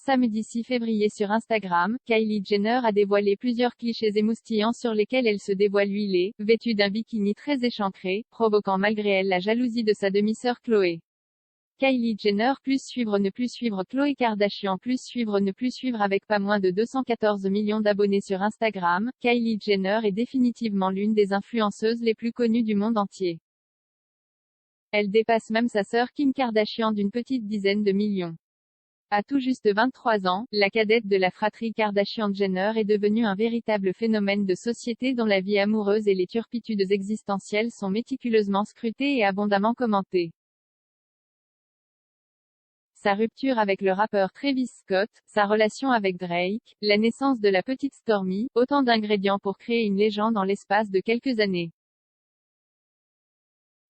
Samedi 6 février sur Instagram, Kylie Jenner a dévoilé plusieurs clichés émoustillants sur lesquels elle se dévoile huilée, vêtue d'un bikini très échancré, provoquant malgré elle la jalousie de sa demi-sœur Khloé. Kylie Jenner plus suivre ne plus suivre Khloé Kardashian plus suivre ne plus suivre avec pas moins de 214 millions d'abonnés sur Instagram, Kylie Jenner est définitivement l'une des influenceuses les plus connues du monde entier. Elle dépasse même sa sœur Kim Kardashian d'une petite dizaine de millions. À tout juste 23 ans, la cadette de la fratrie Kardashian-Jenner est devenue un véritable phénomène de société dont la vie amoureuse et les turpitudes existentielles sont méticuleusement scrutées et abondamment commentées. Sa rupture avec le rappeur Travis Scott, sa relation avec Drake, la naissance de la petite Stormi, autant d'ingrédients pour créer une légende en l'espace de quelques années.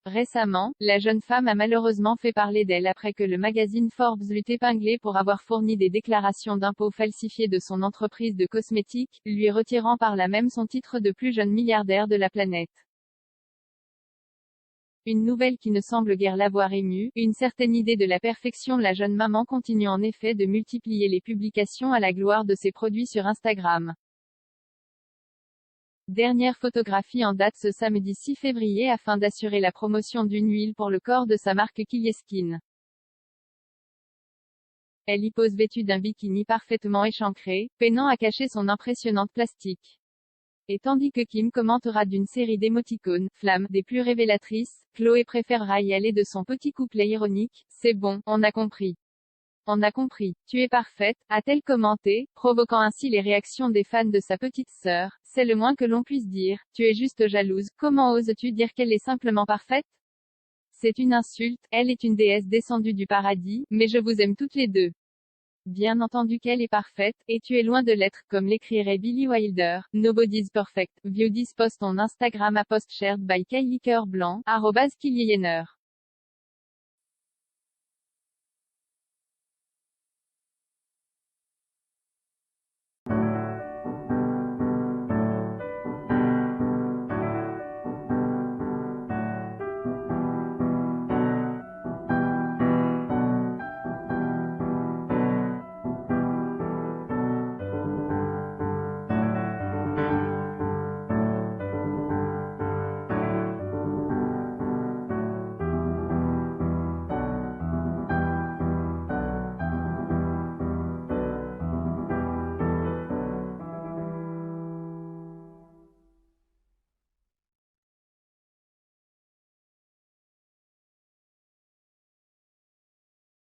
Récemment, la jeune femme a malheureusement fait parler d'elle après que le magazine Forbes l'eut épinglée pour avoir fourni des déclarations d'impôts falsifiées de son entreprise de cosmétiques, lui retirant par là même son titre de plus jeune milliardaire de la planète. Une nouvelle qui ne semble guère l'avoir émue, une certaine idée de la perfection. La jeune maman continue en effet de multiplier les publications à la gloire de ses produits sur Instagram. Dernière photographie en date ce samedi 6 février afin d'assurer la promotion d'une huile pour le corps de sa marque Kylie Skin. Elle y pose vêtue d'un bikini parfaitement échancré, peinant à cacher son impressionnante plastique. Et tandis que Kim commentera d'une série d'émoticônes, flammes, des plus révélatrices, Khloé préférera y aller de son petit couplet ironique, « C'est bon, on a compris. On a compris. Tu es parfaite », a-t-elle commenté, provoquant ainsi les réactions des fans de sa petite sœur. C'est le moins que l'on puisse dire, tu es juste jalouse, comment oses-tu dire qu'elle est simplement parfaite? C'est une insulte, elle est une déesse descendue du paradis, mais je vous aime toutes les deux. Bien entendu qu'elle est parfaite, et tu es loin de l'être, comme l'écrirait Billy Wilder. Nobody's perfect. View this post on Instagram @post shared by Kylie Cœur Blanc, @KylieJenner.